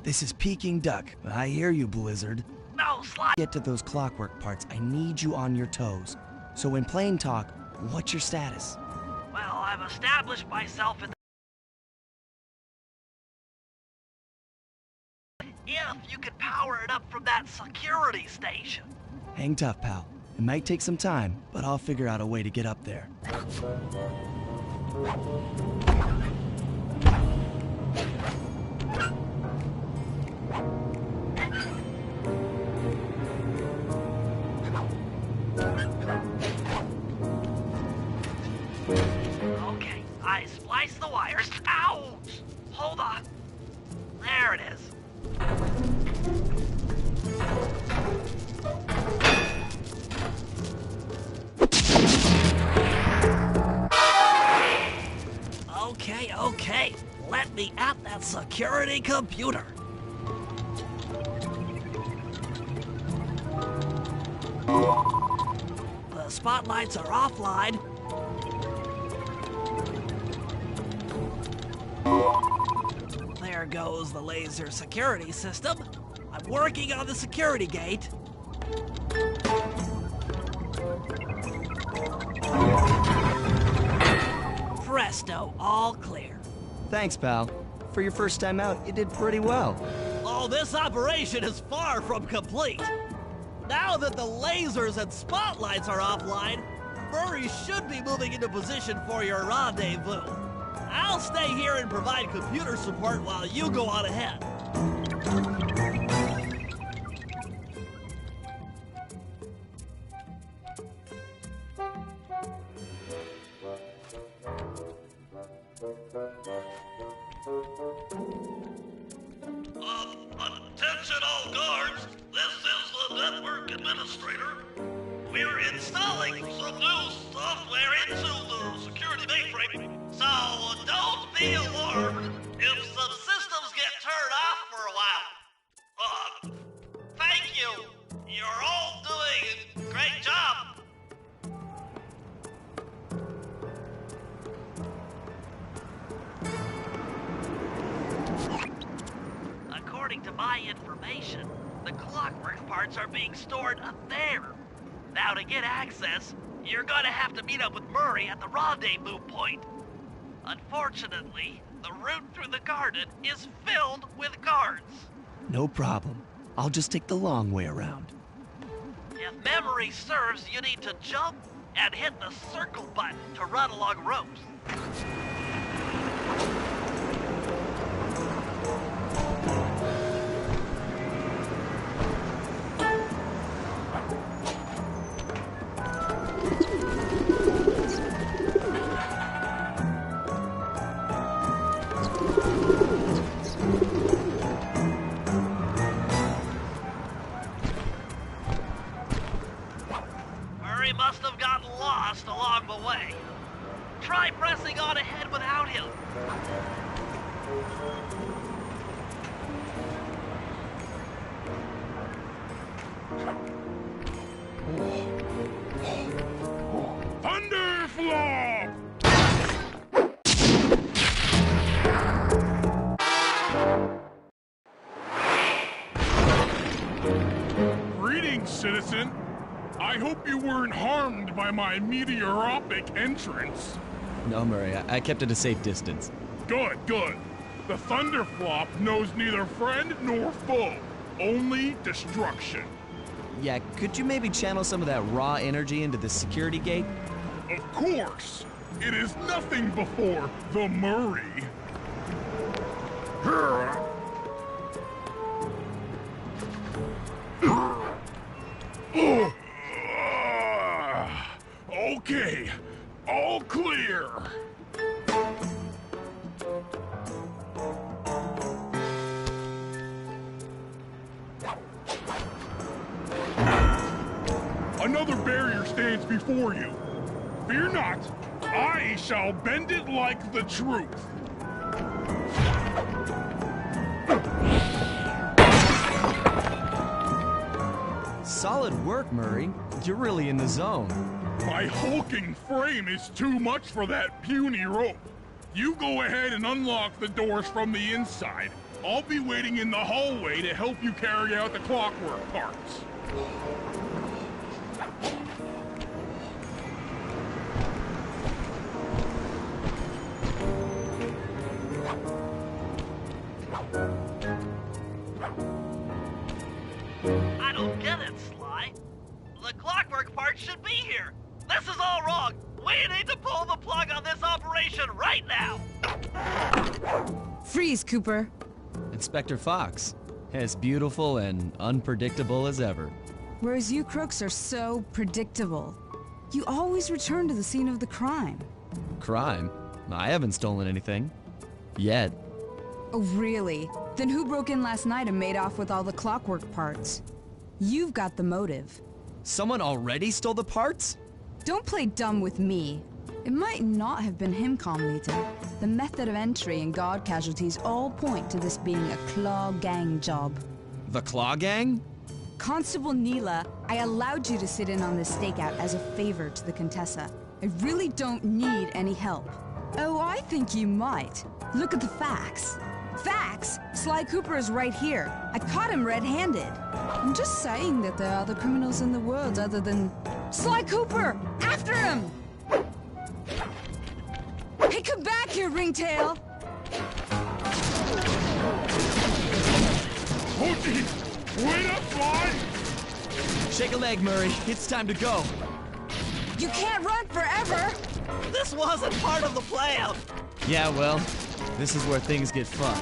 This is Peking Duck. I hear you, Blizzard. No, Sly. Get to those clockwork parts. I need you on your toes. So when playing talk, what's your status? Well, I've established myself in the... If you could power it up from that security station. Hang tough, pal. It might take some time, but I'll figure out a way to get up there. Okay, I spliced the wires. Ouch! Hold on. There it is. Okay. Let me at that security computer. The spotlights are offline. There goes the laser security system. I'm working on the security gate. Presto, all clear. Thanks, pal. For your first time out, you did pretty well. Oh, this operation is far from complete. Now that the lasers and spotlights are offline, Murray should be moving into position for your rendezvous. I'll stay here and provide computer support while you go on ahead. Attention all guards, this is the network administrator. We're installing some new software into the security mainframe, so don't be alarmed if some systems get turned off for a while. Thank you. You're all doing a great job. According to my information, the clockwork parts are being stored up there. Now to get access, you're gonna have to meet up with Murray at the rendezvous point. Unfortunately, the route through the garden is filled with guards. No problem. I'll just take the long way around. If memory serves, you need to jump and hit the circle button to run along ropes. Murray must have gotten lost along the way. Try pressing on ahead without him. Thunderflaw! Greetings, citizen. I hope you weren't harmed by my meteoropic entrance. No, Murray, I kept at a safe distance. Good. The Thunderflop knows neither friend nor foe, only destruction. Yeah, could you maybe channel some of that raw energy into the security gate? Of course, it is nothing before the Murray. Okay, all clear. Another barrier stands before you. Fear not, I shall bend it like the truth. Solid work, Murray. You're really in the zone. My hulking frame is too much for that puny rope. You go ahead and unlock the doors from the inside. I'll be waiting in the hallway to help you carry out the clockwork parts. I don't get it, Sly. The clockwork part should be here. This is all wrong. We need to pull the plug on this operation right now. Freeze, Cooper. Inspector Fox, as beautiful and unpredictable as ever. Whereas you crooks are so predictable. You always return to the scene of the crime. Crime? I haven't stolen anything. Yet. Oh, really? Then who broke in last night and made off with all the clockwork parts? You've got the motive. Someone already stole the parts? Don't play dumb with me. It might not have been him, Carmelita. The method of entry and guard casualties all point to this being a Claw Gang job. The Claw Gang? Constable Neela, I allowed you to sit in on this stakeout as a favor to the Contessa. I really don't need any help. Oh, I think you might. Look at the facts. Facts? Sly Cooper is right here. I caught him red-handed. I'm just saying that there are other criminals in the world other than... Sly Cooper! After him! Hey, come back here, Ringtail! Hootie! Wait up, Fly! Shake a leg, Murray. It's time to go. You can't run forever! This wasn't part of the plan. Yeah, well, this is where things get fun.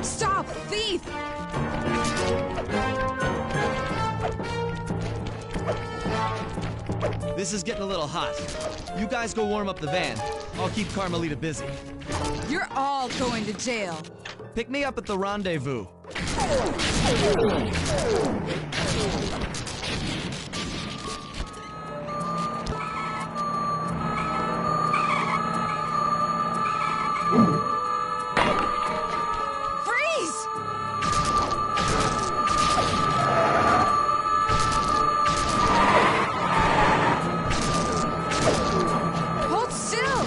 Stop, thief! This is getting a little hot. You guys go warm up the van. I'll keep Carmelita busy. You're all going to jail. Pick me up at the rendezvous. Freeze! Hold still!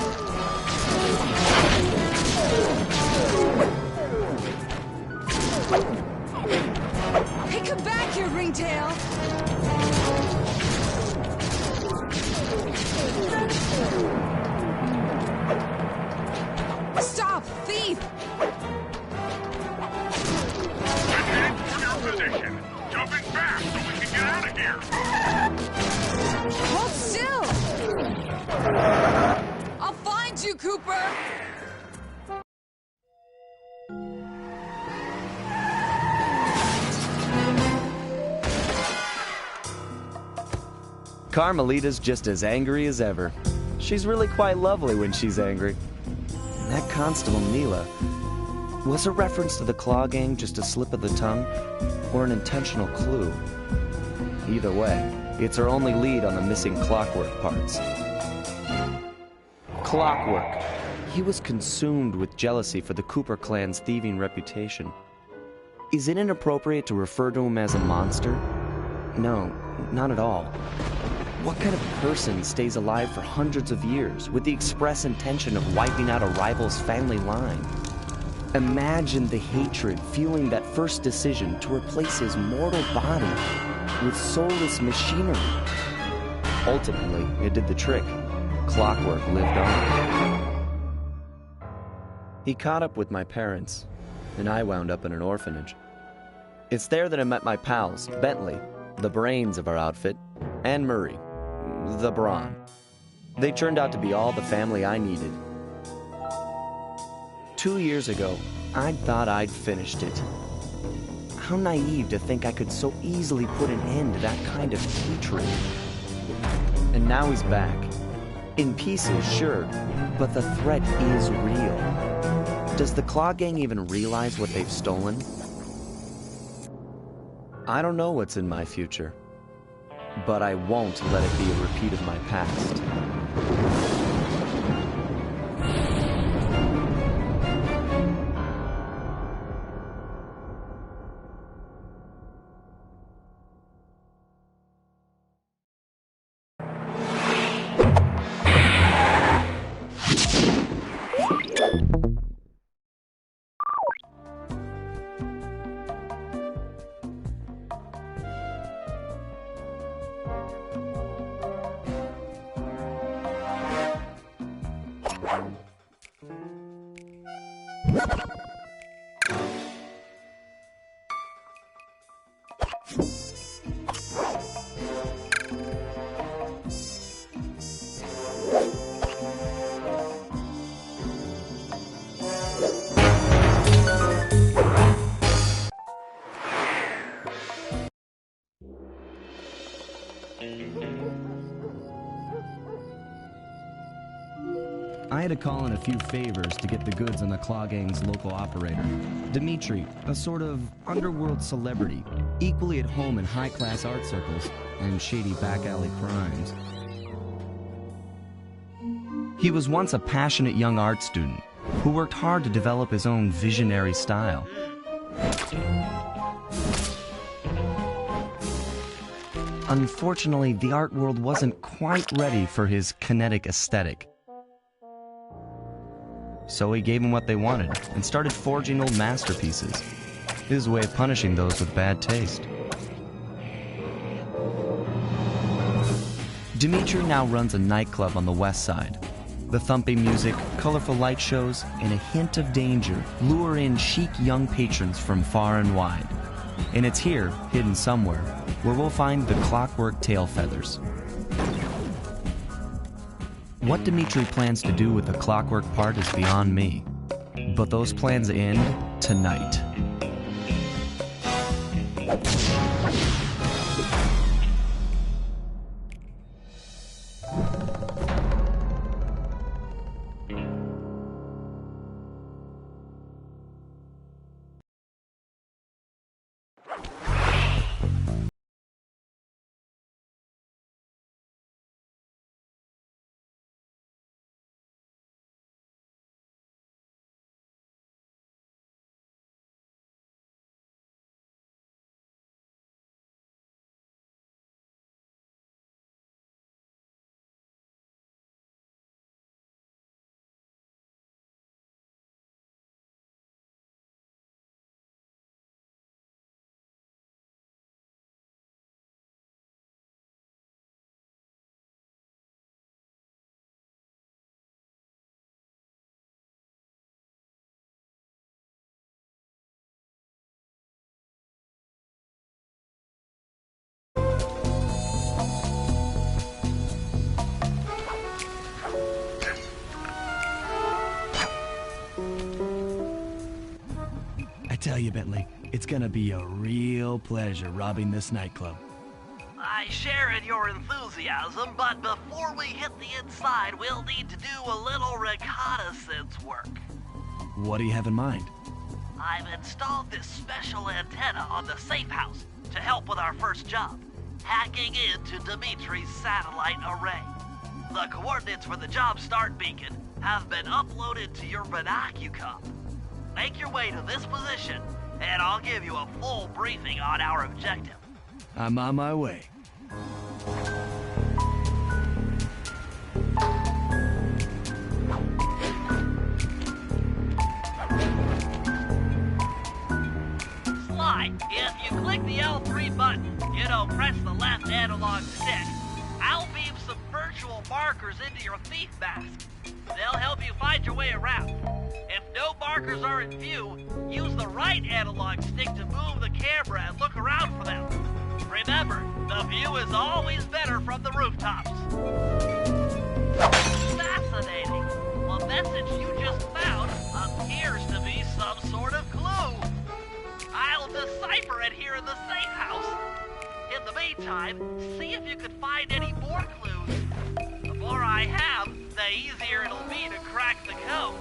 Hey, come back here, Ringtail! Stop, thief! Heading for your position. Jumping fast so we can get out of here. Hold still! I'll find you, Cooper! Carmelita's just as angry as ever. She's really quite lovely when she's angry. And that Constable Neela, was a reference to the Claw Gang just a slip of the tongue, or an intentional clue? Either way, it's our only lead on the missing clockwork parts. Clockwork. He was consumed with jealousy for the Cooper clan's thieving reputation. Is it inappropriate to refer to him as a monster? No, not at all. What kind of person stays alive for hundreds of years with the express intention of wiping out a rival's family line? Imagine the hatred fueling that first decision to replace his mortal body with soulless machinery. Ultimately, it did the trick. Clockwork lived on. He caught up with my parents, and I wound up in an orphanage. It's there that I met my pals, Bentley, the brains of our outfit, and Murray, the brawn. They turned out to be all the family I needed. 2 years ago, I thought I'd finished it. How naive to think I could so easily put an end to that kind of hatred. And now he's back. In pieces, sure, but the threat is real. Does the Claw Gang even realize what they've stolen? I don't know what's in my future, but I won't let it be a repeat of my past. I had to call in a few favors to get the goods on the Claw Gang's local operator, Dimitri, a sort of underworld celebrity, equally at home in high-class art circles and shady back-alley crimes. He was once a passionate young art student who worked hard to develop his own visionary style. Unfortunately, the art world wasn't quite ready for his kinetic aesthetic. So he gave them what they wanted and started forging old masterpieces. His way of punishing those with bad taste. Dimitri now runs a nightclub on the west side. The thumping music, colorful light shows, and a hint of danger lure in chic young patrons from far and wide. And it's here, hidden somewhere, where we'll find the clockwork tail feathers. What Dimitri plans to do with the clockwork part is beyond me. But those plans end tonight. I tell you, Bentley, it's gonna be a real pleasure robbing this nightclub. I share in your enthusiasm, but before we hit the inside, we'll need to do a little reconnaissance work. What do you have in mind? I've installed this special antenna on the safe house to help with our first job, hacking into Dimitri's satellite array. The coordinates for the job start beacon have been uploaded to your binocucom. Make your way to this position, and I'll give you a full briefing on our objective. I'm on my way. Slide. If you click the L3 button, press the left analog stick. I'll beam some virtual markers into your thief mask. They'll help you find your way around. If no markers are in view, use the right analog stick to move the camera and look around for them. Remember, the view is always better from the rooftops. Fascinating. The message you just found appears to be some sort of clue. I'll decipher it here in the safe house. In the meantime, see if you can find any more clues. The more I have, the easier it'll be to crack the code.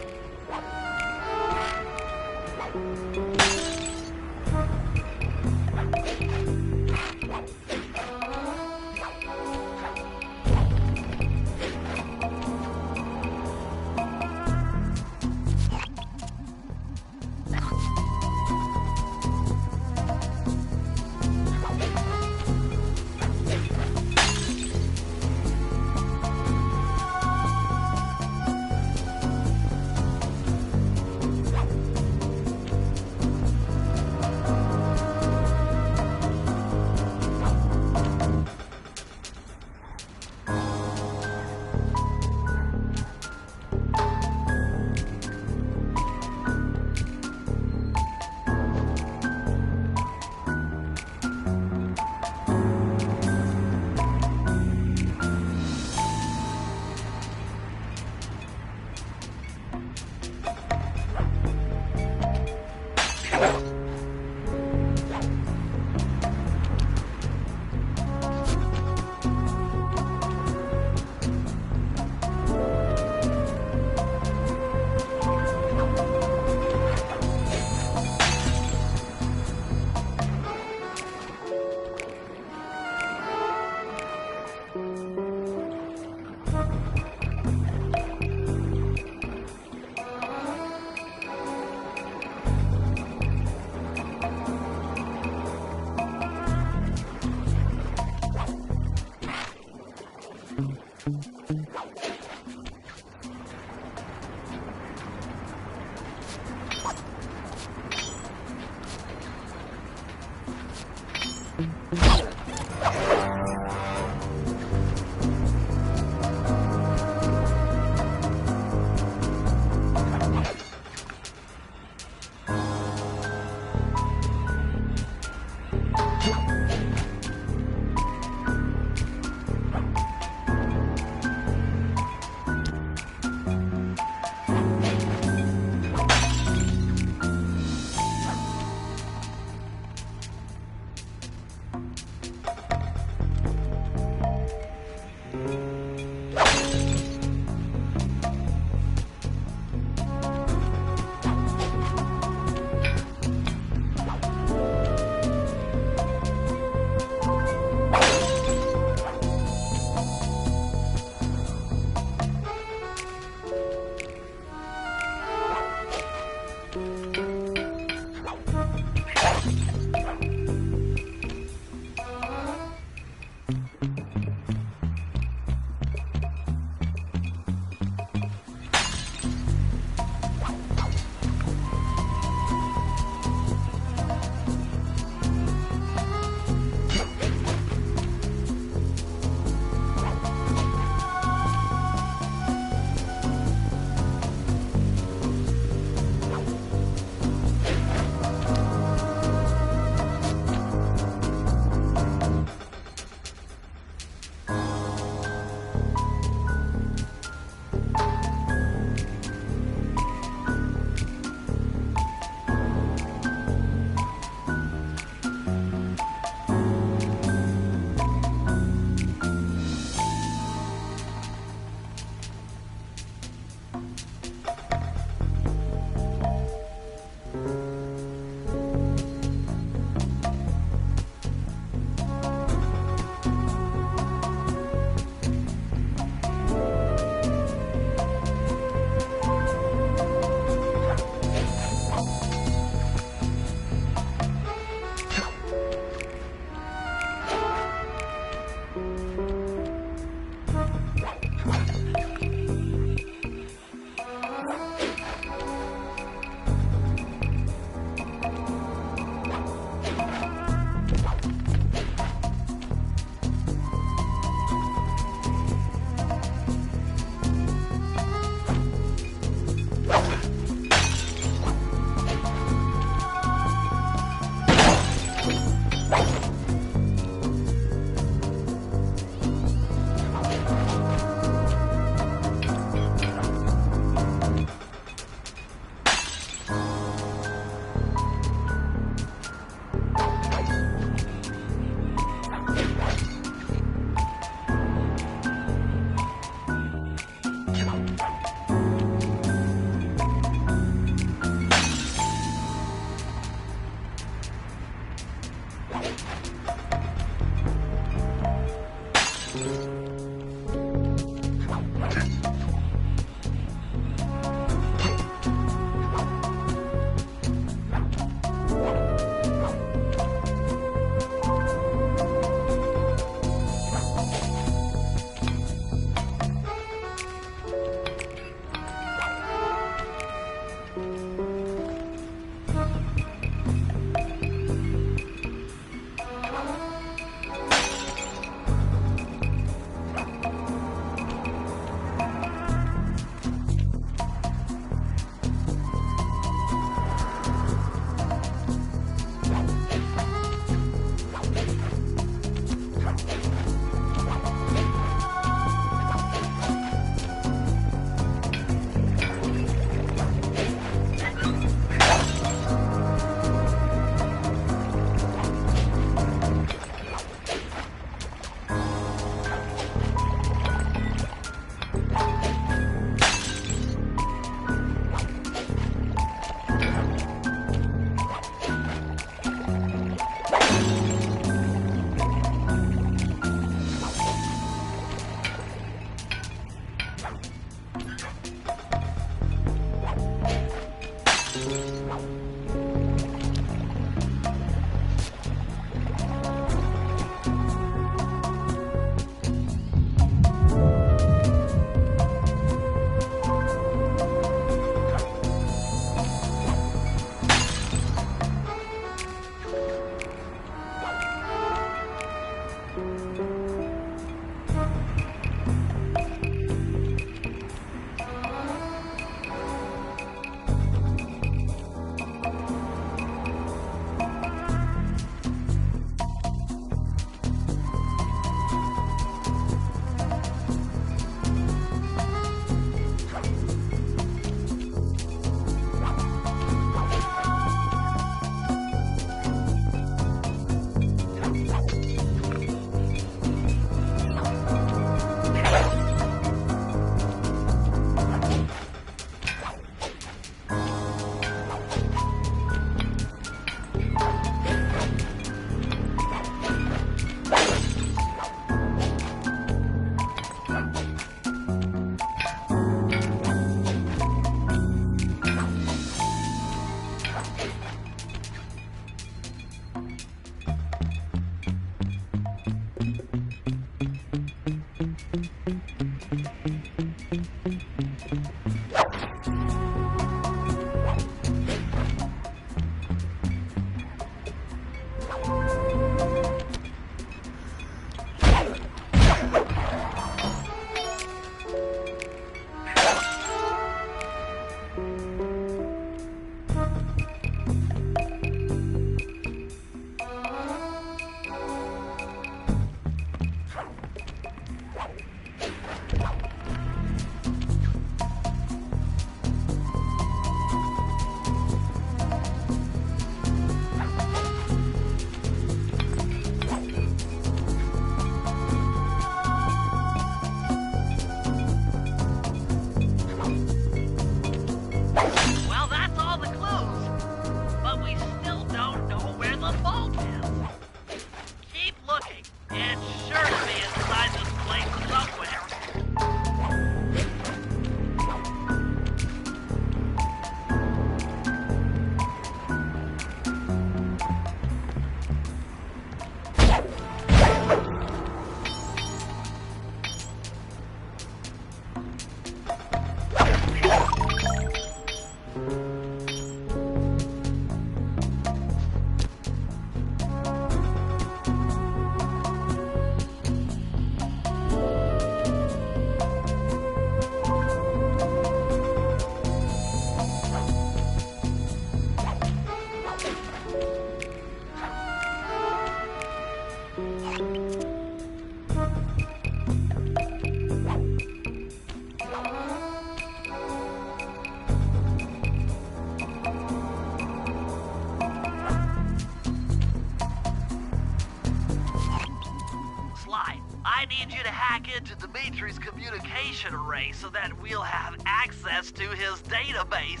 I need you to hack into Dimitri's communication array so that we'll have access to his database.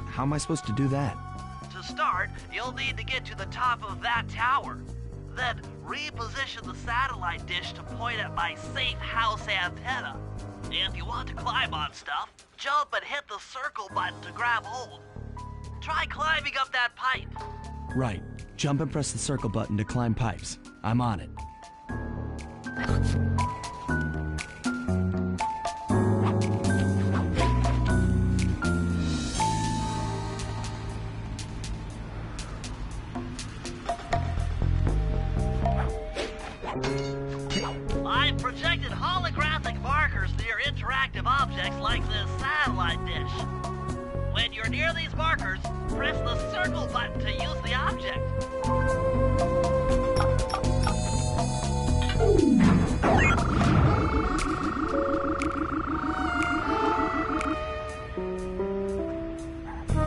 How am I supposed to do that? To start, you'll need to get to the top of that tower. Then reposition the satellite dish to point at my safe house antenna. If you want to climb on stuff, jump and hit the circle button to grab hold. Try climbing up that pipe. Right. Jump and press the circle button to climb pipes. I'm on it. I've projected holographic markers near interactive objects like this satellite dish. When you're near these markers, press the circle button to use the object.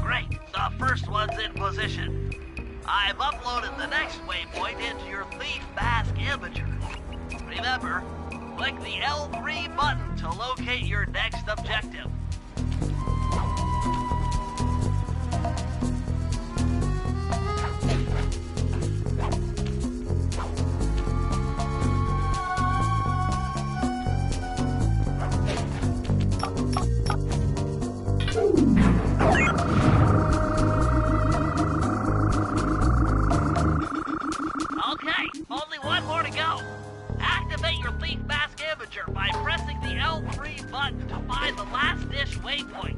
Great, the first one's in position. I've uploaded the next waypoint into your Thief Mask Imager. Remember, click the L3 button to locate your next objective. Okay, only one more to go. Activate your Thief Mask Imager by pressing the L3 button to find the last dish waypoint.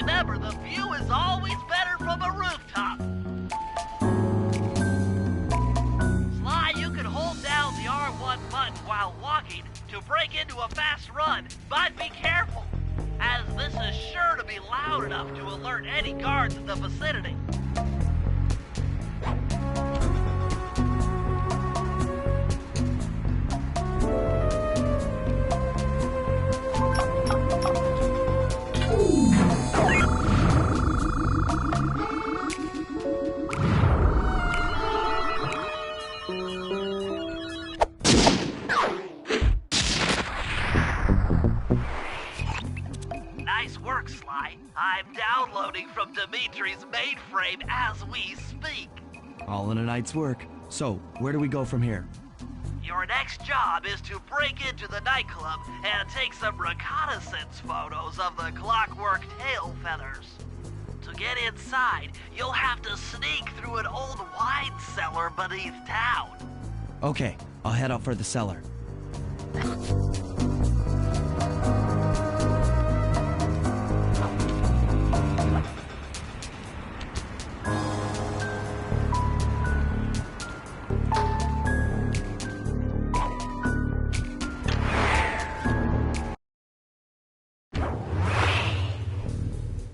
Remember, the view is always better from a rooftop. Sly, you can hold down the R1 button while walking to break into a fast run, but be careful, as this is sure to be loud enough to alert any guards in the vicinity. Nice work, Sly. I'm downloading from Dimitri's mainframe as we speak. All in a night's work. So, where do we go from here? Your next job is to break into the nightclub and take some reconnaissance photos of the clockwork tail feathers. To get inside, you'll have to sneak through an old wine cellar beneath town. Okay, I'll head out for the cellar.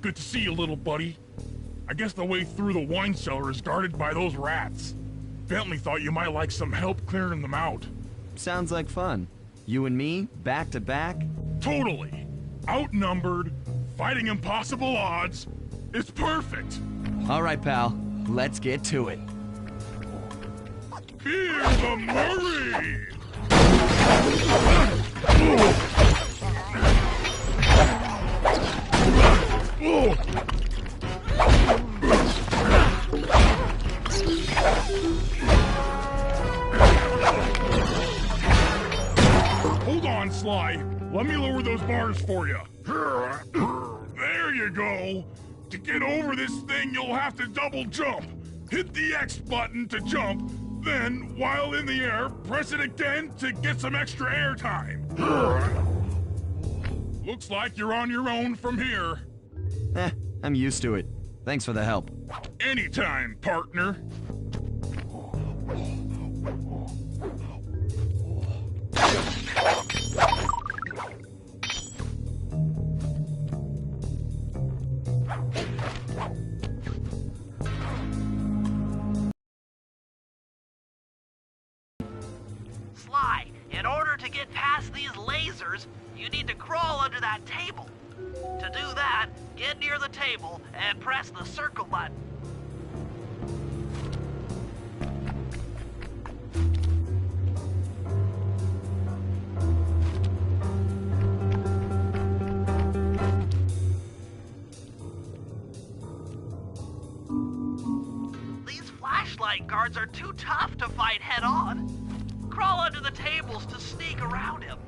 Good to see you, little buddy. I guess the way through the wine cellar is guarded by those rats. Bentley thought you might like some help clearing them out. Sounds like fun. You and me, back to back? Totally. Outnumbered, fighting impossible odds. It's perfect. All right, pal. Let's get to it. Here's the Murray! Hold on, Sly. Let me lower those bars for you. There you go. To get over this thing, you'll have to double jump. Hit the X button to jump, then, while in the air, press it again to get some extra air time. Looks like you're on your own from here. I'm used to it. Thanks for the help. Anytime, partner. Sly, in order to get past these lasers, you need to crawl under that table. To do that, get near the table and press the circle button. flashlight guards are too tough to fight head-on. Crawl under the tables to sneak around him.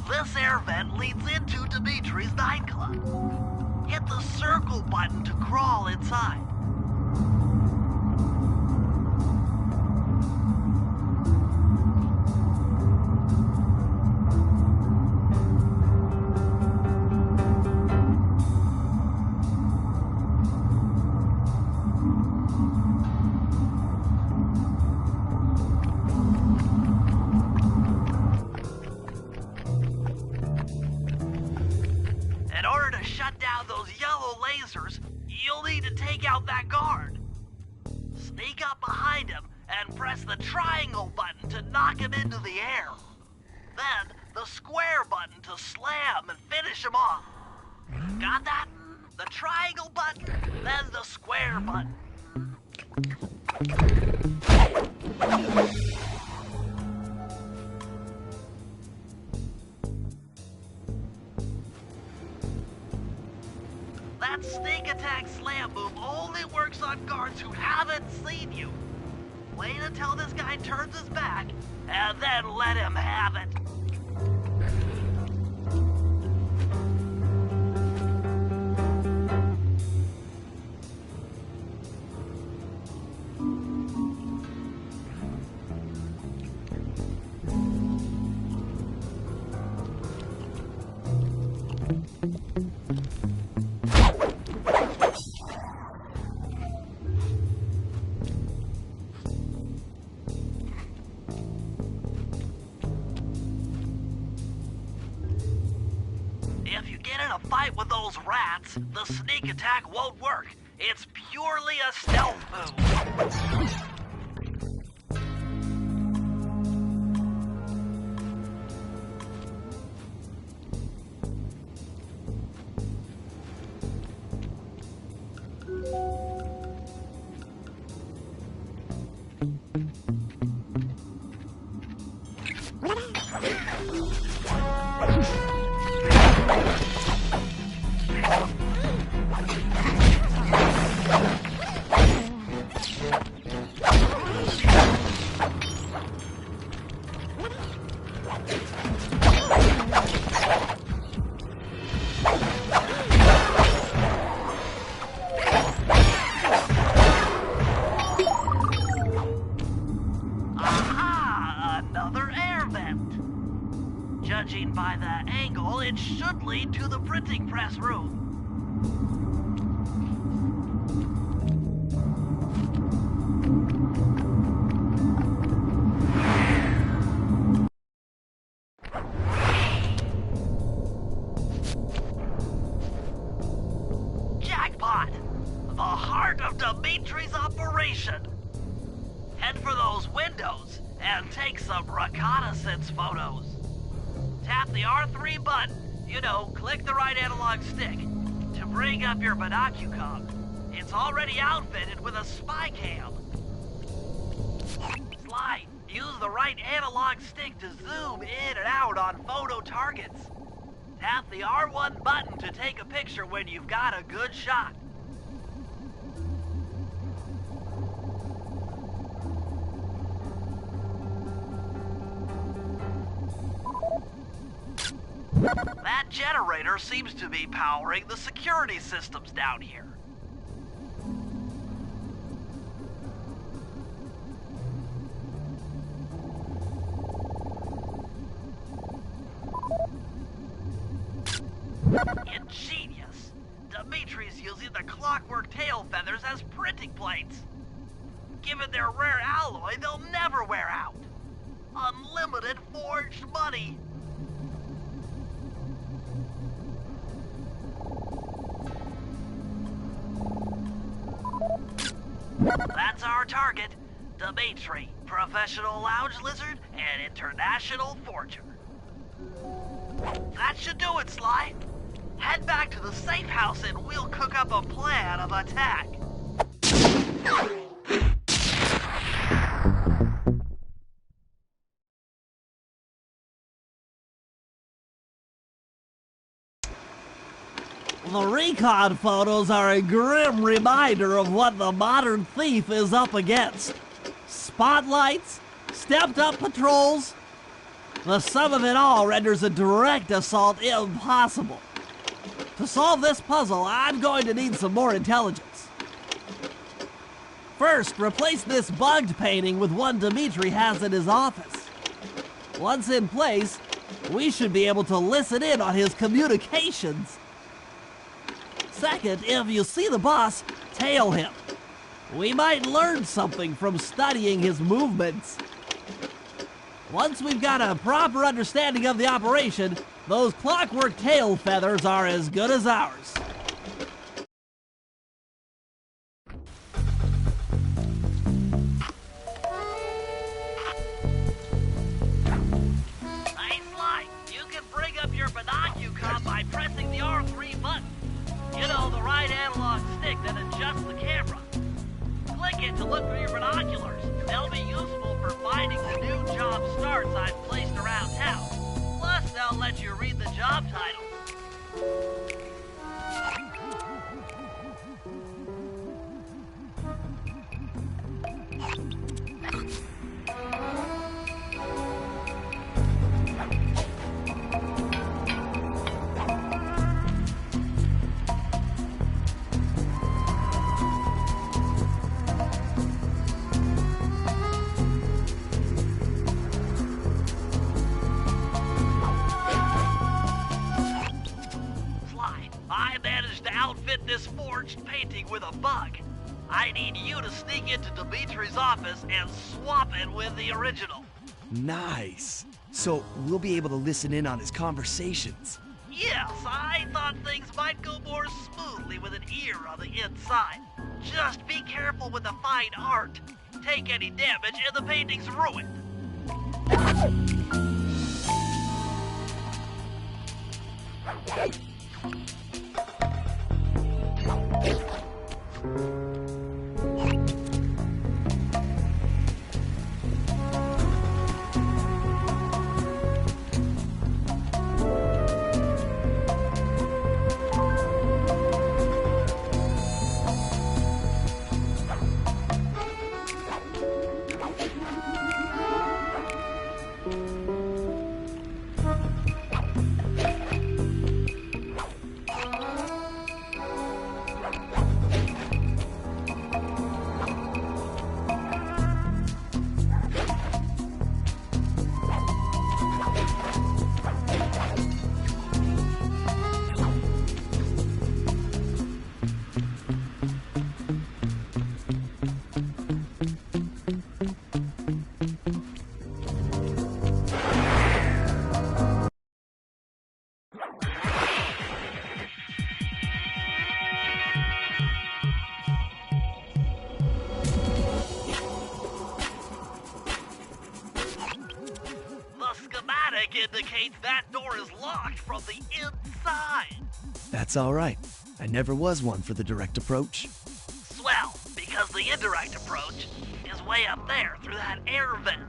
This air vent leads into Dimitri's nightclub. Hit the circle button to crawl inside. In order to shut down those yellow lasers, you'll need to take out that guard. Sneak up behind him and press the triangle button to knock him into the air. Then the square button to slam and finish him off. Got that? The triangle button, then the square button. That sneak attack slam move only works on guards who haven't seen you. Wait until this guy turns his back, and then let him have it. If you get in a fight with those rats, the sneak attack won't work. It's purely a stealth move. Judging by the angle, it should lead to the printing press room. Jackpot! The heart of Dimitri's operation. Head for those windows and take some reconnaissance photos. Tap the R3 button, click the right analog stick, to bring up your binocular. It's already outfitted with a spy cam. Sly, use the right analog stick to zoom in and out on photo targets. Tap the R1 button to take a picture when you've got a good shot. That generator seems to be powering the security systems down here. Ingenious. Dimitri's using the clockwork tail feathers as printing plates. Given their rare alloy, they'll never wear out. Unlimited forged money. That's our target. Dimitri, professional lounge lizard and international forger. That should do it, Sly. Head back to the safe house and we'll cook up a plan of attack. The recon photos are a grim reminder of what the modern thief is up against. Spotlights, stepped-up patrols. The sum of it all renders a direct assault impossible. To solve this puzzle, I'm going to need some more intelligence. First, replace this bugged painting with one Dimitri has in his office. Once in place, we should be able to listen in on his communications. Second, if you see the boss, tail him. We might learn something from studying his movements. Once we've got a proper understanding of the operation, those clockwork tail feathers are as good as ours. Hey, Sly, you can bring up your binocucom by pressing the R3 button. You know, the right analog stick that adjusts the camera. Click it to look for your binoculars. They'll be useful for finding the new job starts I've placed around town. Plus, they'll let you read the job titles. Outfit this forged painting with a bug. I need you to sneak into Dimitri's office and swap it with the original. Nice. So we'll be able to listen in on his conversations. Yes, I thought things might go more smoothly with an ear on the inside. Just be careful with the fine art. Take any damage and the painting's ruined. Indicates that door is locked from the inside. That's all right. I never was one for the direct approach. Swell, because the indirect approach is way up there through that air vent.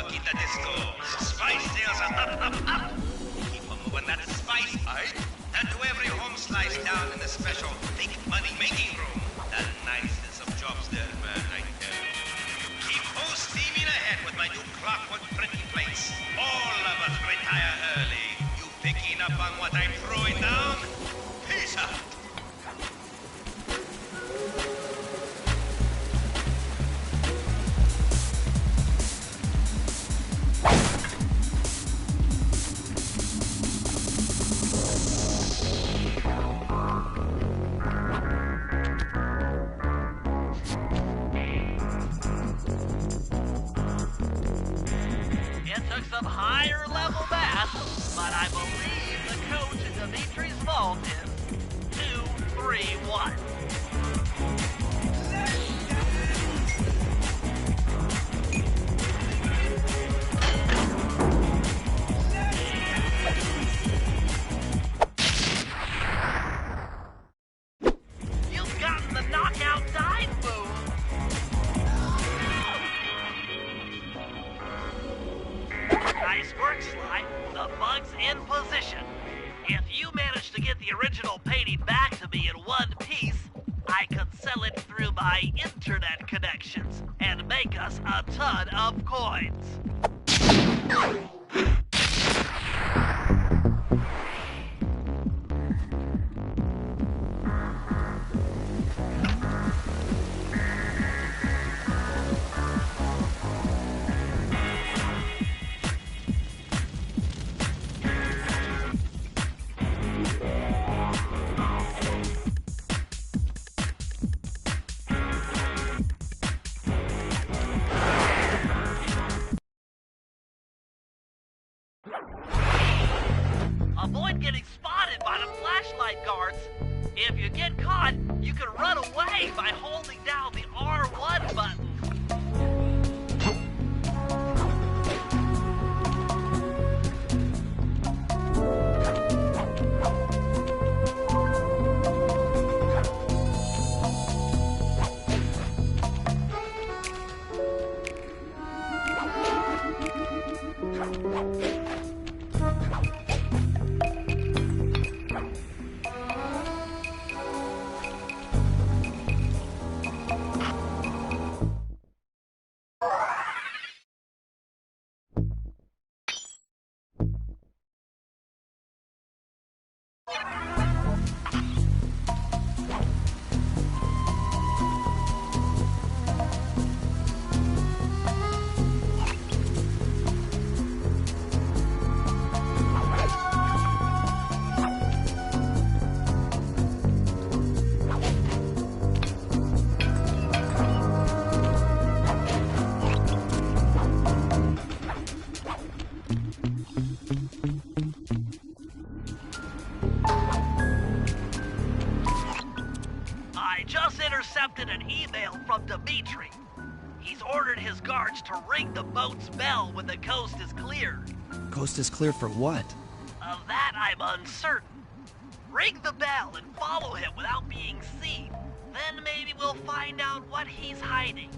Paquita Disco. Spice sales are up. Keep on moving that spice, aye? And to every home slice down in the special big money making room. The nicest of jobs there, man, I tell you. Keep full steaming ahead with my new clockwork printing place. All of us retire early. You picking up on what I'm throwing down? Peace out. Some higher level math, but I believe the code to Dimitri's vault is 231. You've gotten the knockout dive move. Nice work, Sly. The bug's in position. If you manage to get the original painting back to me in one piece, I could sell it through my internet connections and make us a ton of coins. Avoid getting spotted by the flashlight guards. If you get caught, you can run away by holding down the R1 button. Intercepted an email from Dimitri. He's ordered his guards to ring the boat's bell when the coast is clear. Coast is clear for what? Of that I'm uncertain. Ring the bell and follow him without being seen. Then maybe we'll find out what he's hiding.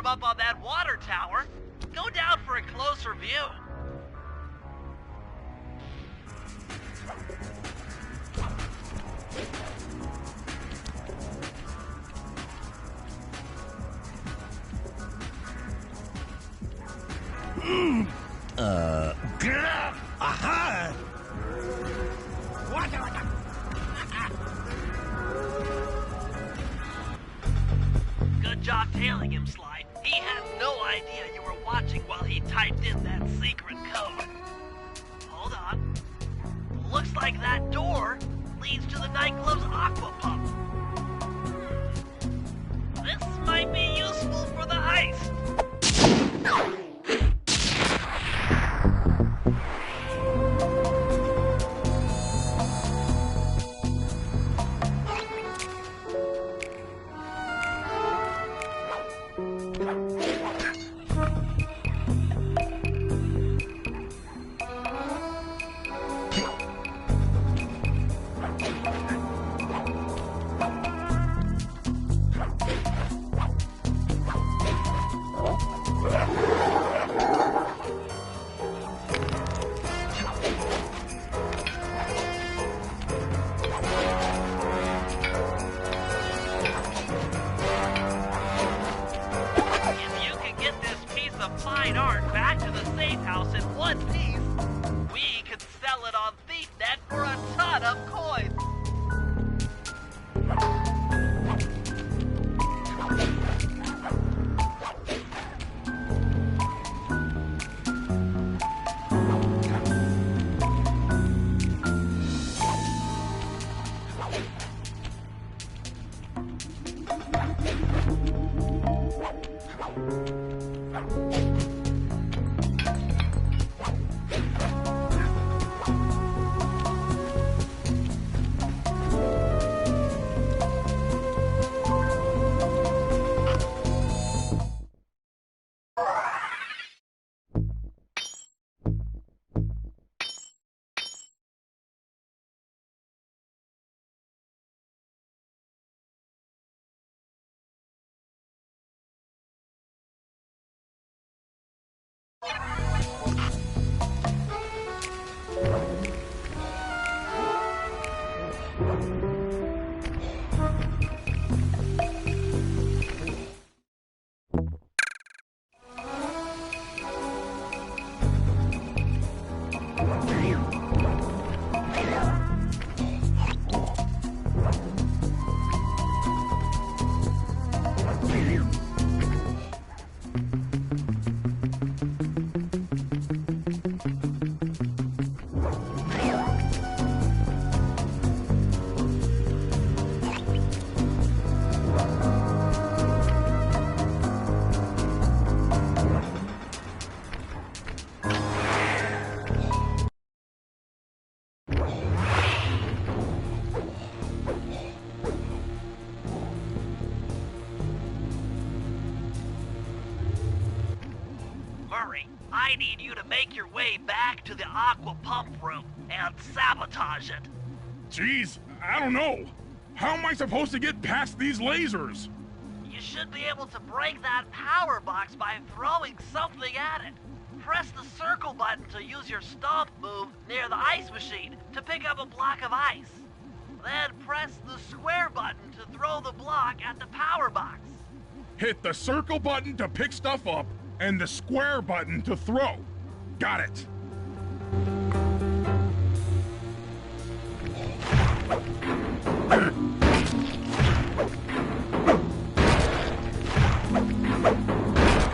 from up on that water tower. Go down for a closer view. Aha! Good job tailing him, Sly. He had no idea you were watching while he typed in that secret code. Hold on. Looks like that door leads to the nightclub's aqua pump. This might be useful for the heist. Fine art back to the safe house in one piece, we could sell it on ThiefNet for a ton of coins. I need you to make your way back to the aqua pump room and sabotage it. Jeez, I don't know. How am I supposed to get past these lasers? You should be able to break that power box by throwing something at it. Press the circle button to use your stomp move near the ice machine to pick up a block of ice. Then press the square button to throw the block at the power box. Hit the circle button to pick stuff up and the square button to throw. Got it.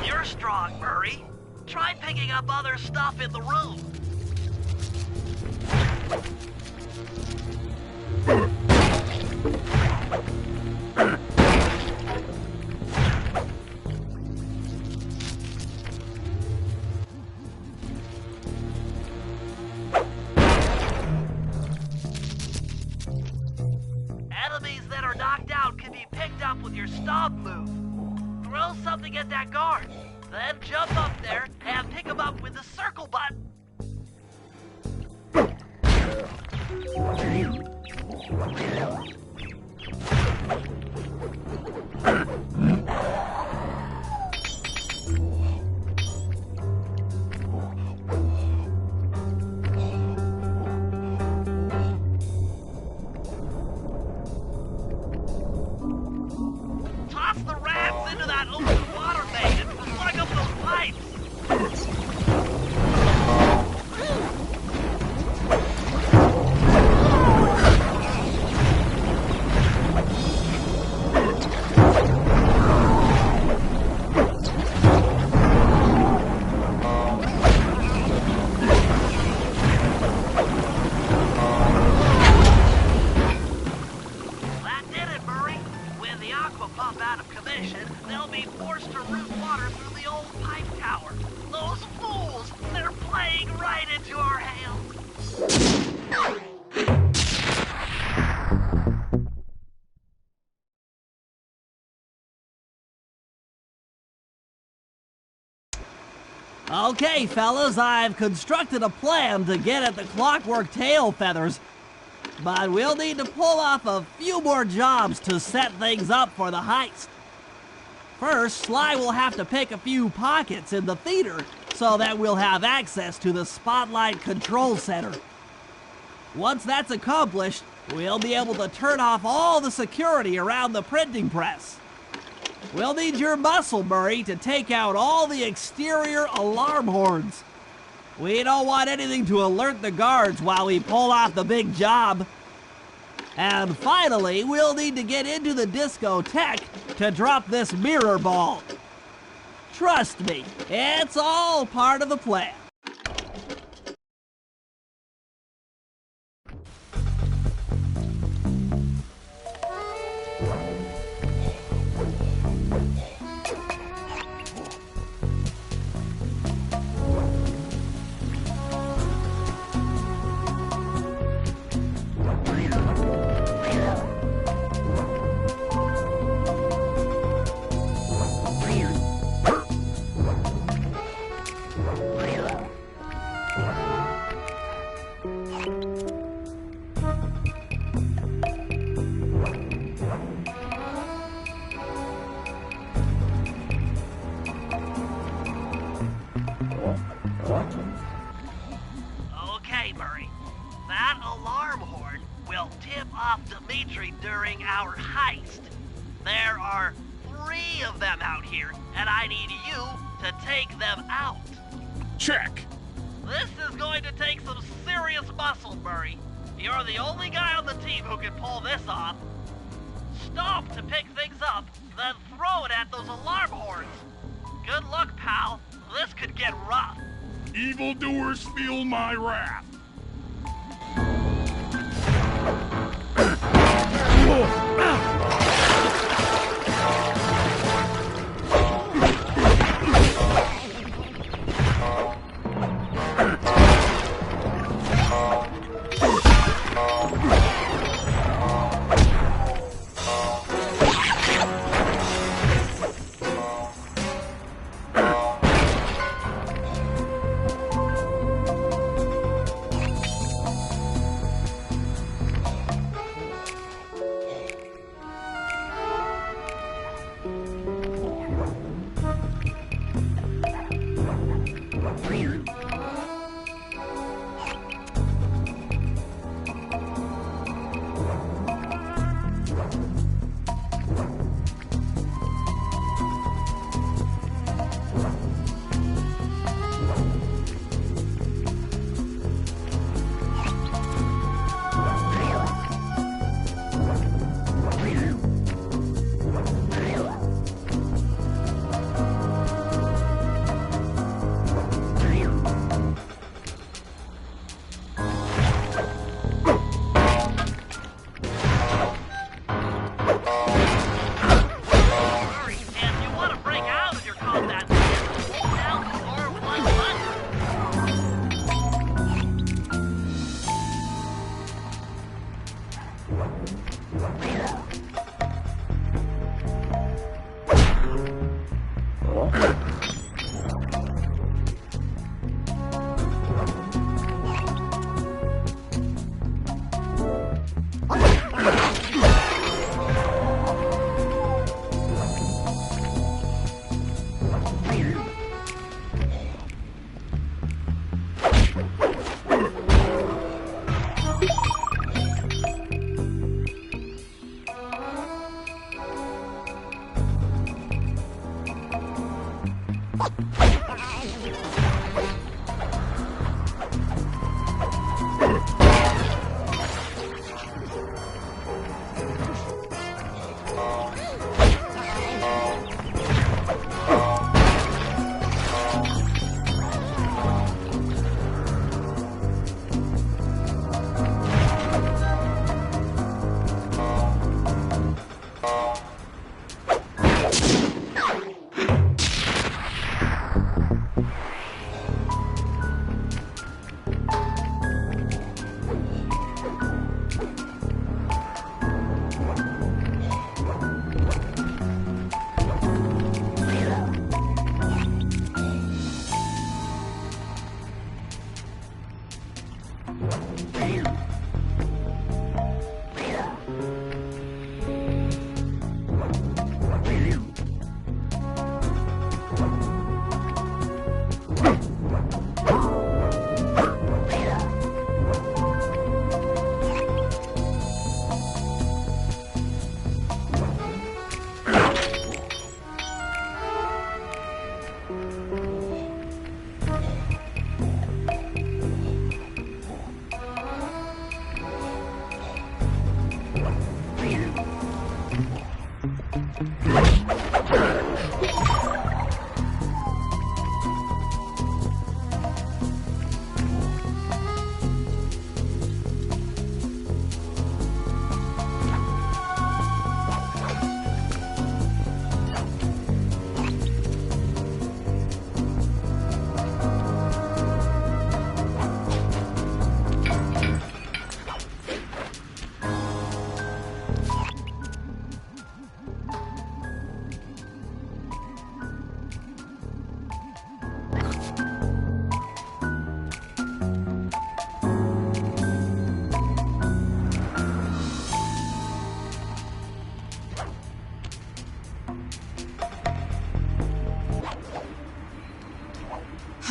You're strong, Murray. Try picking up other stuff in the room. Enemies that are knocked out can be picked up with your stomp move. Throw something at that guard, then jump up there and pick him up with the circle button. Okay, fellas, I've constructed a plan to get at the clockwork tail feathers, but we'll need to pull off a few more jobs to set things up for the heist. First, Sly will have to pick a few pockets in the theater so that we'll have access to the Spotlight Control Center. Once that's accomplished, we'll be able to turn off all the security around the printing press. We'll need your muscle, Murray, to take out all the exterior alarm horns. We don't want anything to alert the guards while we pull off the big job. And finally, we'll need to get into the discotheque to drop this mirror ball. Trust me, it's all part of the plan. Okay, Murray. That alarm horn will tip off Dimitri during our heist. There are 3 of them out here, and I need you to take them out. Check. This is going to take some serious muscle, Murray. You're the only guy on the team who can pull this off. Stop to pick things up, then throw it at those alarm horns. Good luck, pal. This could get rough. Evildoers feel my wrath.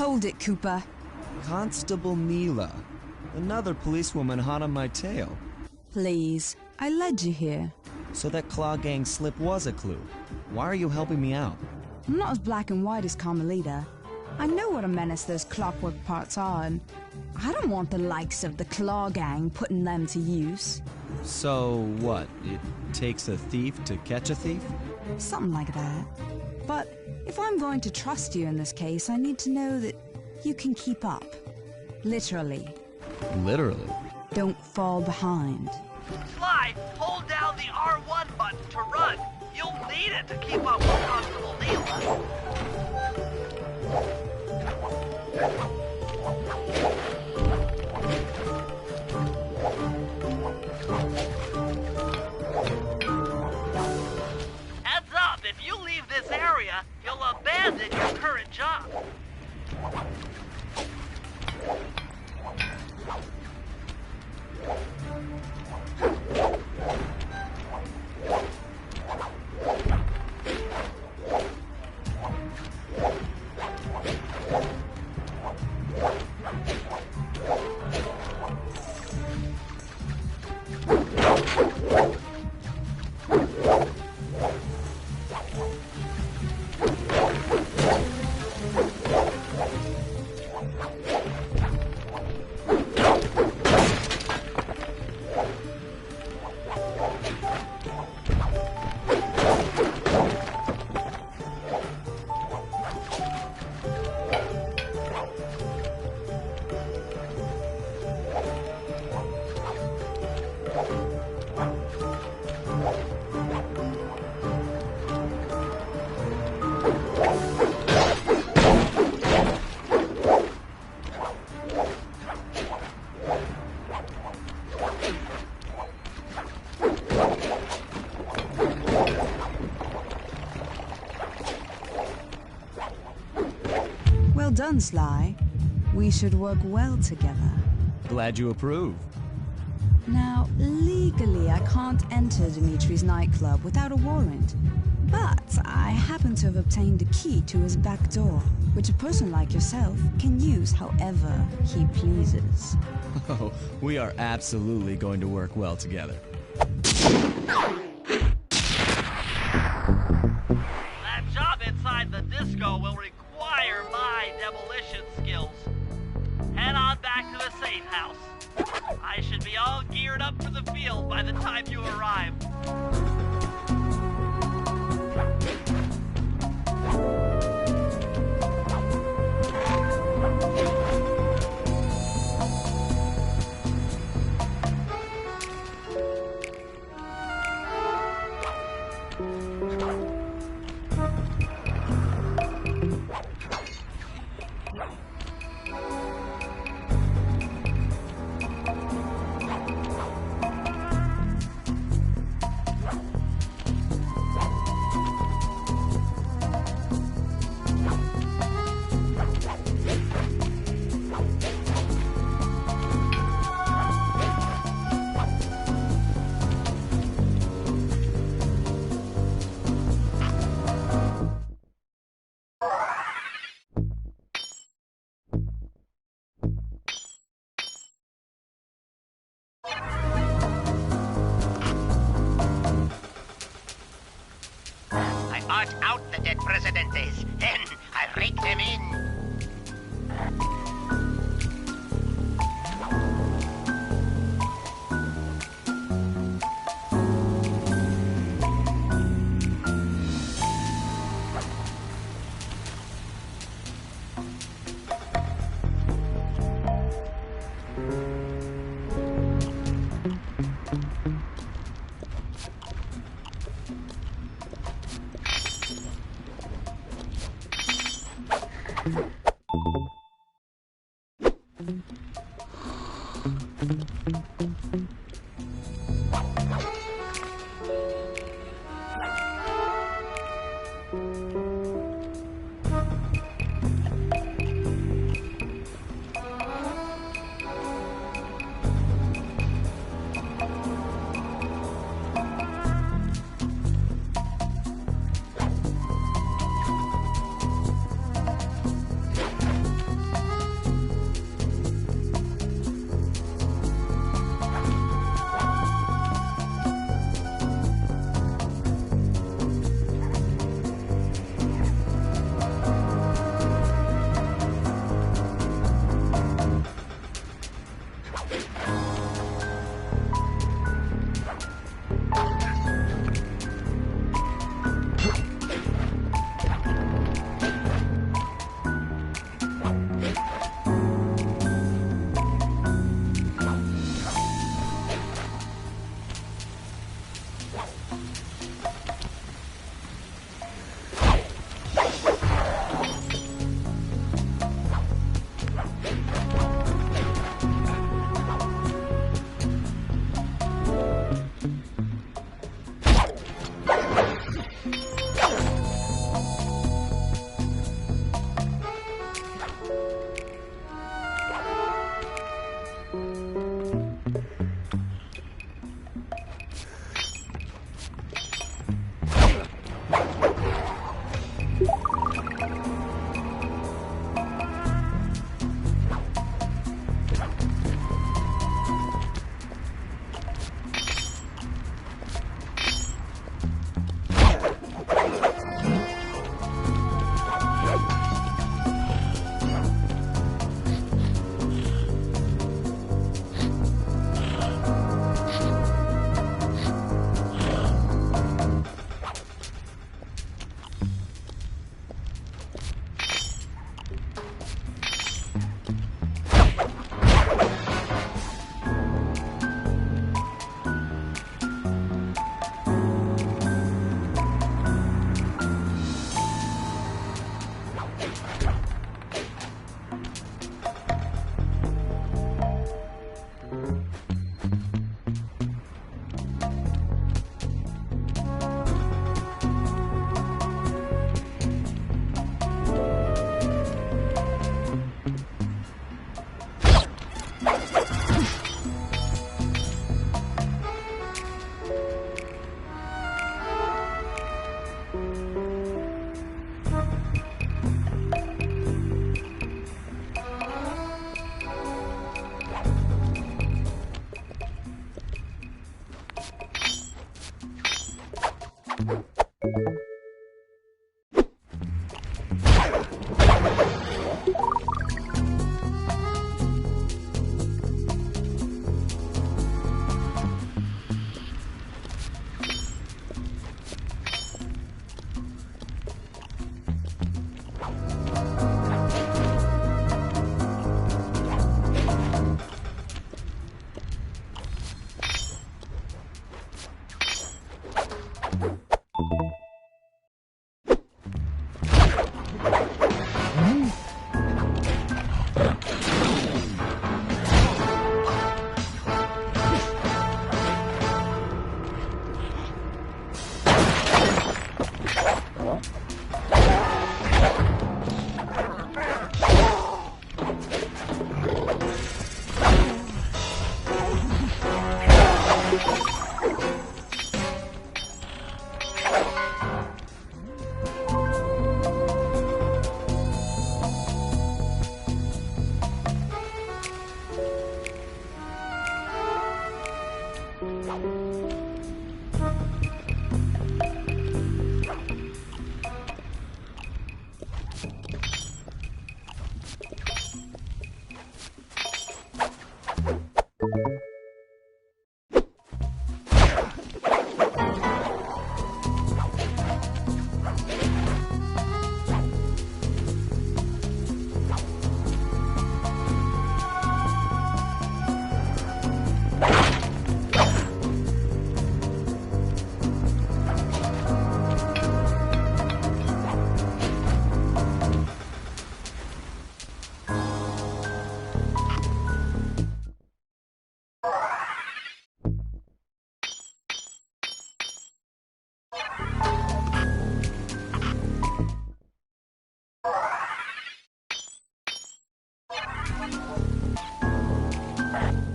Hold it, Cooper. Constable Neela. Another policewoman hot on my tail. Please, I led you here. So that Claw Gang slip was a clue. Why are you helping me out? I'm not as black and white as Carmelita. I know what a menace those clockwork parts are, and I don't want the likes of the Claw Gang putting them to use. So what? It takes a thief to catch a thief? Something like that. But if I'm going to trust you in this case, I need to know that you can keep up. Literally. Literally? Don't fall behind. Sly, hold down the R1 button to run. You'll need it to keep up with Constable Neela. Heads up, if you leave this area, you'll abandon your current job. Well done, Sly. We should work well together. Glad you approve. Now, legally, I can't enter Dimitri's nightclub without a warrant. But I happen to have obtained a key to his back door, which a person like yourself can use however he pleases. Oh, we are absolutely going to work well together. That job inside the disco will require my demolition skills. Head on back to the safe house. I should be all geared up for the field by the time you arrive. I bought out the dead presidentes, then I raked them in.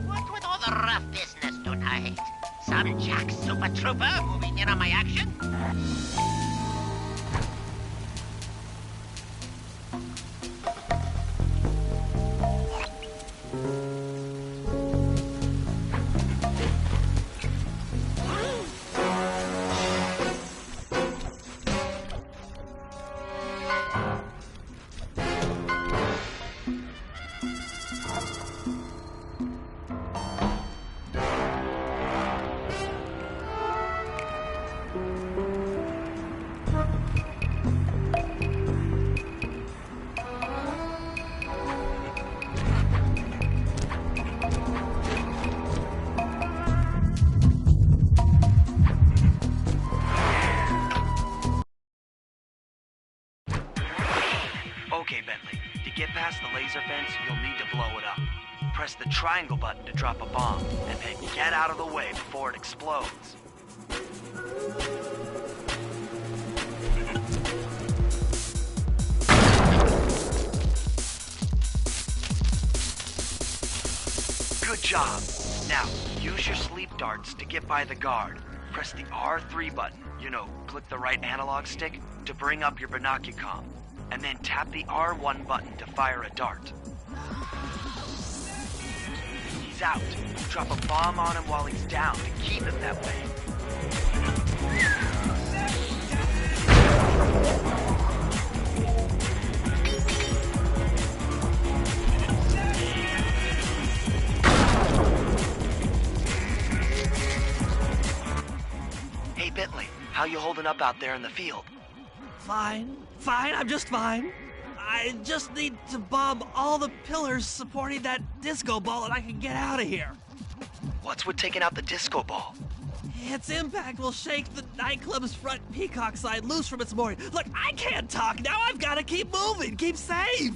What with all the rough business tonight? Some jack super trooper moving in on my action? past the laser fence, you'll need to blow it up. Press the triangle button to drop a bomb, and then get out of the way before it explodes. Good job. Now, use your sleep darts to get by the guard. Press the R3 button, click the right analog stick, to bring up your binocucom. And then tap the R1 button to fire a dart. He's out. Drop a bomb on him while he's down to keep him that way. Hey, Bentley, how you holding up out there in the field? Fine, I'm just fine. I just need to bomb all the pillars supporting that disco ball and I can get out of here. What's with taking out the disco ball? Its impact will shake the nightclub's front peacock sign loose from its mooring. Look, I can't talk now. I've got to keep moving, keep safe.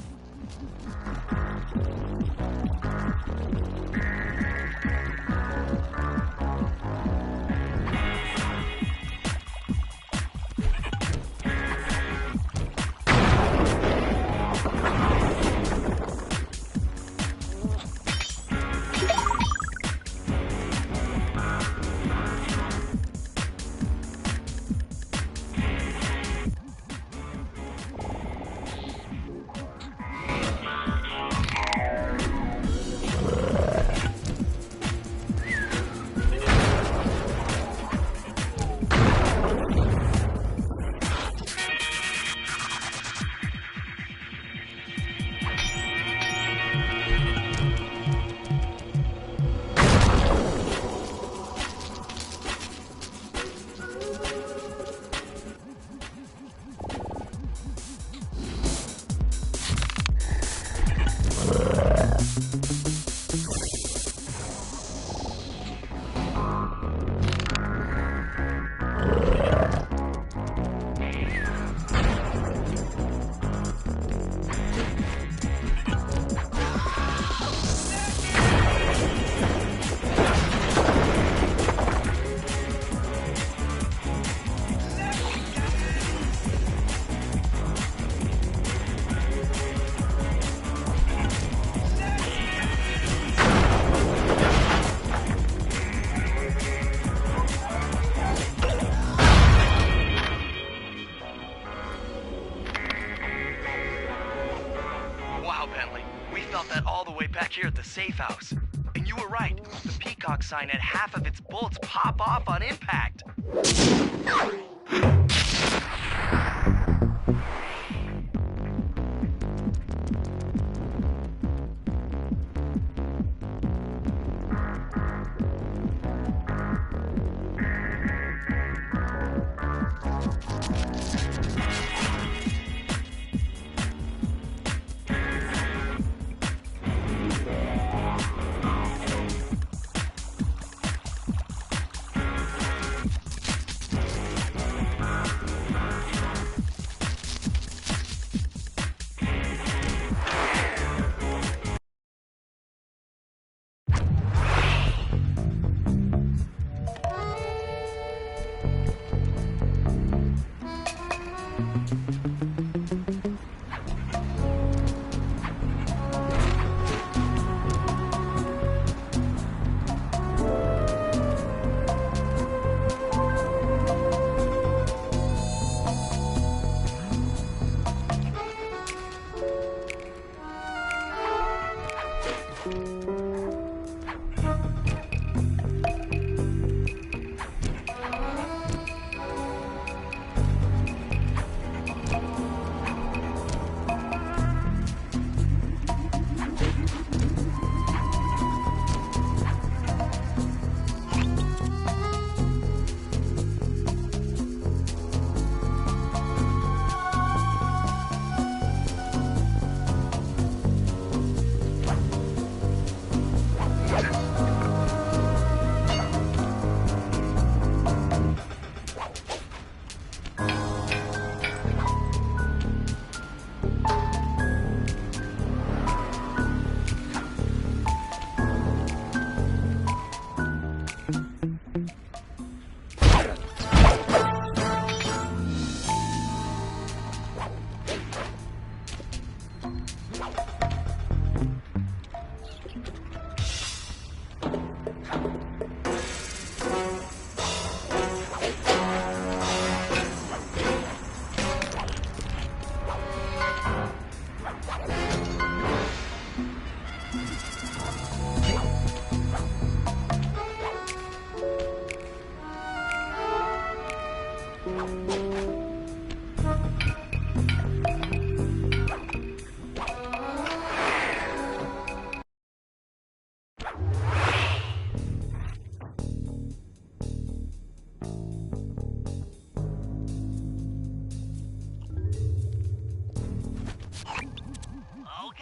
Here at the safe house. And you were right. The peacock sign had half of its bolts pop off on impact.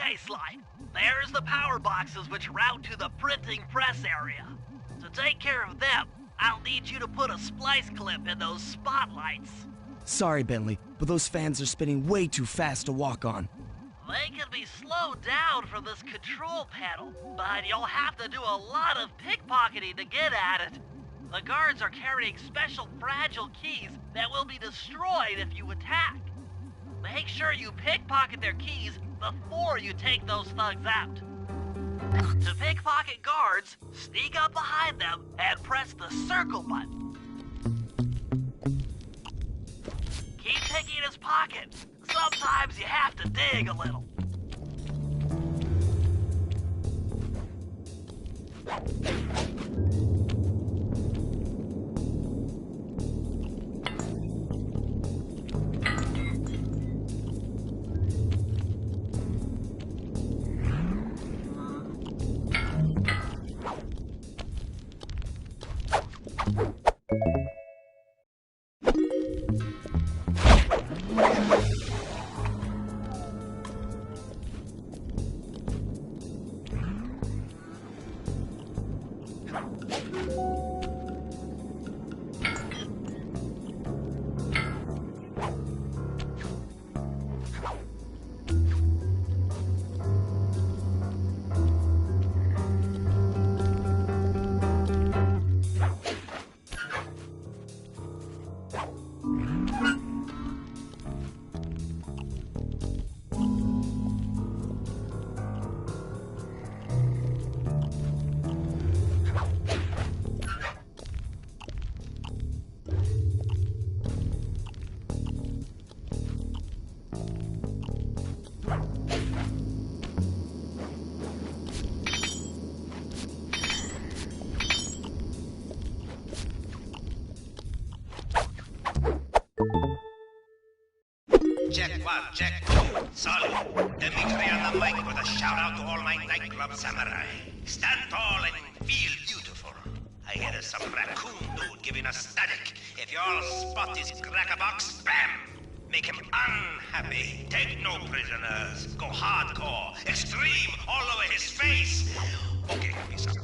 Okay, Sly. There's the power boxes which route to the printing press area. To take care of them, I'll need you to put a splice clip in those spotlights. Sorry, Bentley, but those fans are spinning way too fast to walk on. They can be slowed down from this control panel, but you'll have to do a lot of pickpocketing to get at it. The guards are carrying special fragile keys that will be destroyed if you attack. Make sure you pickpocket their keys before you take those thugs out. To pickpocket guards, sneak up behind them and press the circle button. Keep picking his pocket. Sometimes you have to dig a little. Check one, check two. Solid. Dimitri on the mic with a shout out to all my nightclub samurai. Stand tall and feel beautiful. I hear there's some raccoon dude giving us static. If you all spot his crackerbox, bam! Make him unhappy. Take no prisoners. Go hardcore. Extreme all over his face. Okay, peace out.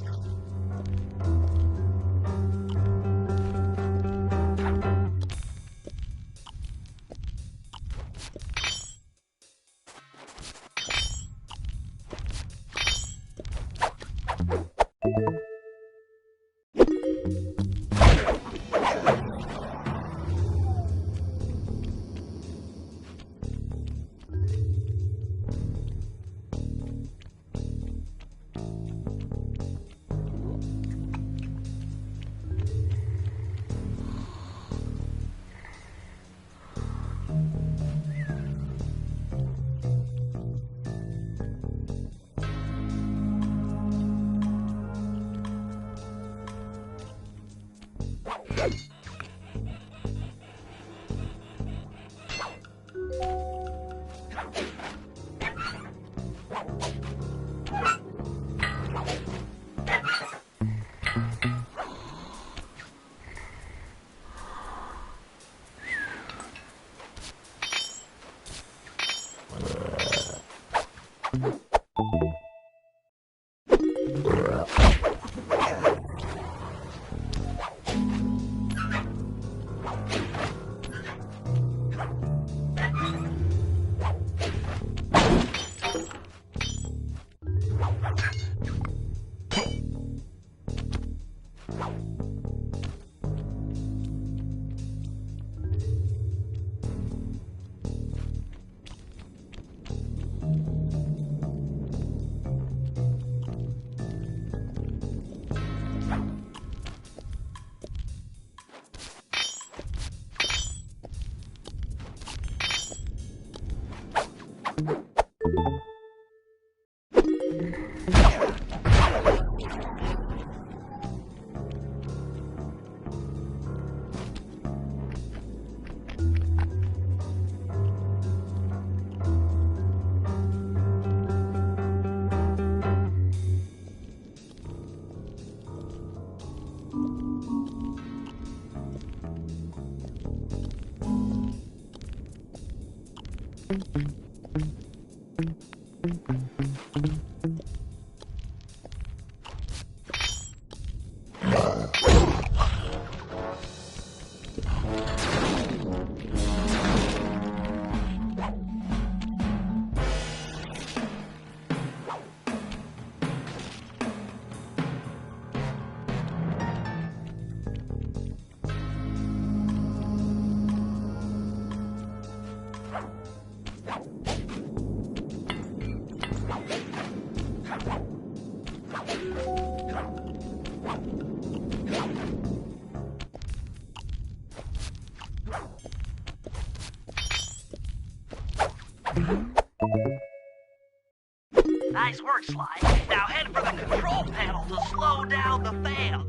Nice work, Sly. Now head for the control panel to slow down the fans.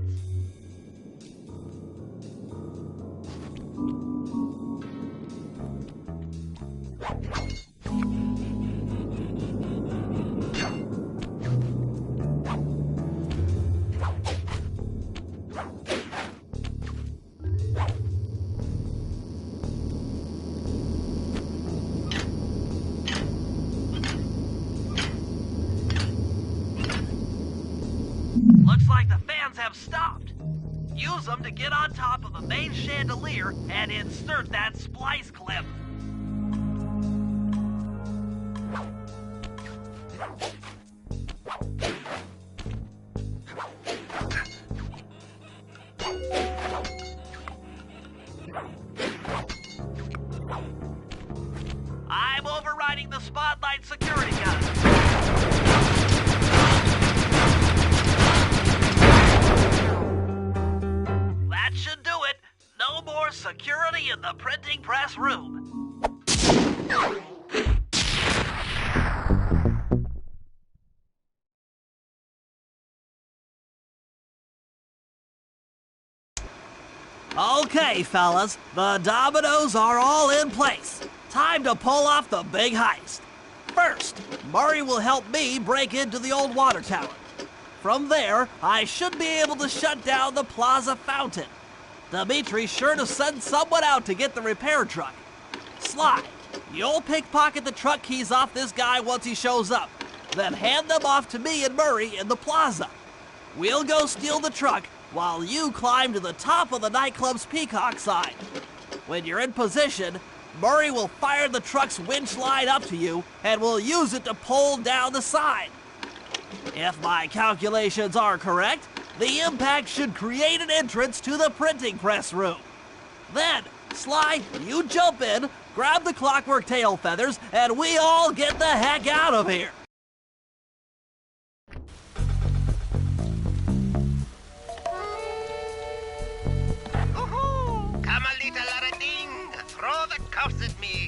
Looks like the fans have stopped. Use them to get on top of the main chandelier and insert that splice clip. I'm overriding the spotlight security gun. That should do it. No more security in the printing press room. Okay, fellas, the dominoes are all in place. Time to pull off the big heist. First, Murray will help me break into the old water tower. From there, I should be able to shut down the plaza fountain. Dimitri's sure to send someone out to get the repair truck. Sly, you'll pickpocket the truck keys off this guy once he shows up, then hand them off to me and Murray in the plaza. We'll go steal the truck while you climb to the top of the nightclub's peacock sign. When you're in position, Murray will fire the truck's winch line up to you and will use it to pull down the sign. If my calculations are correct, the impact should create an entrance to the printing press room. Then, Sly, you jump in, grab the clockwork tail feathers, and we all get the heck out of here. Come a little Aladdin, throw the cuffs at me.